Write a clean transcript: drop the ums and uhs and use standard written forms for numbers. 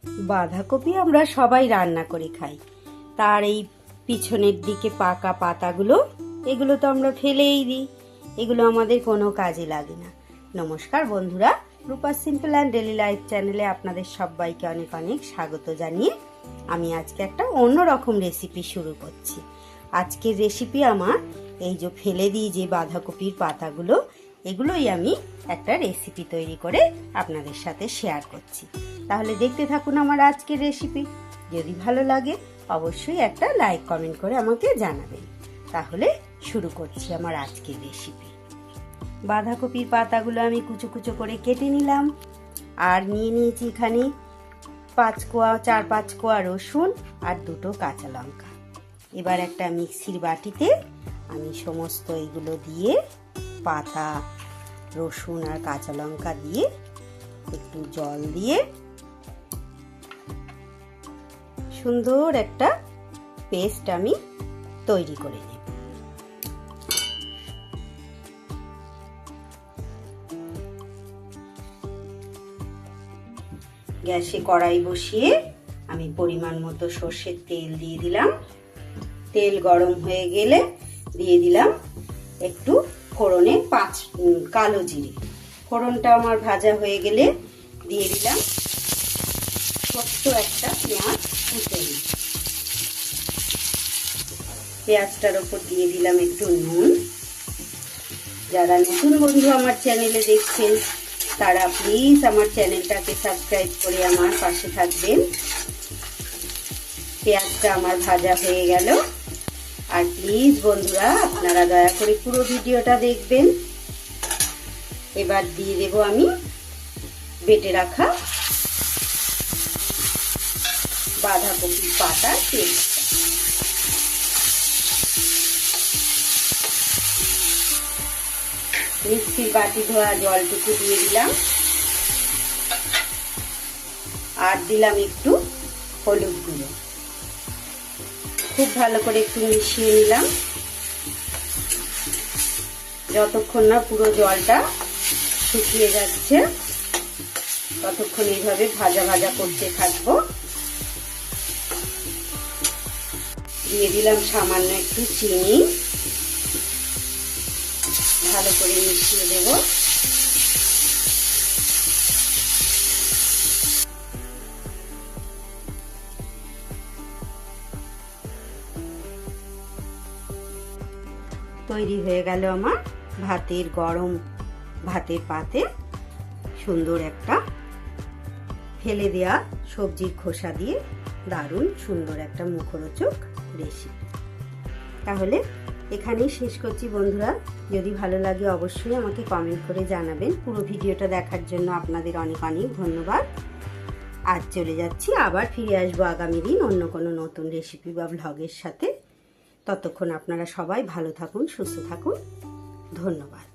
বাঁধাকপি আমরা সবাই রান্না করে খাই, তার এই পিছনের দিকে পাকা পাতাগুলো এগুলো তো আমরা ফেলেই দিই, এগুলো আমাদের কোনো কাজে লাগে না। নমস্কার বন্ধুরা, রূপা সিম্পল অ্যান্ড ডেলি লাইফ চ্যানেলে আপনাদের সবাইকে অনেক অনেক স্বাগত জানিয়ে আমি আজকে একটা অন্যরকম রেসিপি শুরু করছি। আজকের রেসিপি আমার এই যে ফেলে দিই যে বাঁধাকপির পাতাগুলো, এগুলোই আমি একটা রেসিপি তৈরি করে আপনাদের সাথে শেয়ার করছি। তাহলে দেখতে থাকুন আমার আজকের রেসিপি। যদি ভালো লাগে অবশ্যই একটা লাইক কমেন্ট করে আমাকে জানাবেন। তাহলে শুরু করছি আমার আজকের রেসিপি। বাঁধাকপির পাতাগুলো আমি কুচো কুচো করে কেটে নিলাম, আর নিয়ে নিয়েছি এখানে 4-5 কোয়া রসুন আর 2টো কাঁচা লঙ্কা। এবার একটা মিক্সির বাটিতে আমি সমস্ত এগুলো দিয়ে, পাতা, রসুন আর কাঁচা লঙ্কা দিয়ে, একটু জল দিয়ে সুন্দর একটা পেস্ট আমি তৈরি করে নেব। গ্যাসে কড়াই বসিয়ে আমি পরিমাণ মতো সর্ষের তেল দিয়ে দিলাম। তেল গরম হয়ে গেলে দিয়ে দিলাম একটু ফোড়নে কালো জিরে। ফোড়নটা আমার ভাজা হয়ে গেলে দিয়ে দিলাম ছোট্ট একটা পেঁয়াজ কুচে। পেঁয়াজটার ওপর দিয়ে দিলাম একটু নুন। যারা নতুন বন্ধু আমার চ্যানেলে দেখছেন তারা প্লিজ আমার চ্যানেলটাকে সাবস্ক্রাইব করে আমার পাশে থাকবেন। পেঁয়াজটা আমার ভাজা হয়ে গেল, আর প্লিজ বন্ধুরা আপনারা দয়া করে পুরো ভিডিওটা দেখবেন। এবার দিয়ে দেব আমি বেটে রাখা বাঁধাকপির পাতার পেস্ট। মিক্সির বাটি ধোয়া জলটুকু দিয়ে দিলাম, আর দিলাম একটু হলুদ গুঁড়ো। খুব ভালো করে একটু মিশিয়ে নিলাম, যতক্ষণ না পুরো জলটা শুকিয়ে যাচ্ছে ততক্ষণ এইভাবে ভাজা ভাজা করতে থাকবো। দিয়ে দিলাম সামান্য একটু চিনি, ভালো করে মিশিয়ে দেব। তৈরি হয়ে গেল আমার গরম ভাতের পাতে সুন্দর একটা ফেলে দেয়া সবজির খোসা দিয়ে দারুণ সুন্দর একটা মুখরোচক রেসিপি। তাহলে এখানেই শেষ করছি বন্ধুরা। যদি ভালো লাগে অবশ্যই আমাকে কমেন্ট করে জানাবেন। পুরো ভিডিওটা দেখার জন্য আপনাদের অনেক অনেক ধন্যবাদ। আজ চলে যাচ্ছি, আবার ফিরে আসবো আগামী দিন অন্য কোনো নতুন রেসিপি বা ভ্লগের সাথে। ততক্ষণ আপনারা সবাই ভালো থাকুন, সুস্থ থাকুন। ধন্যবাদ।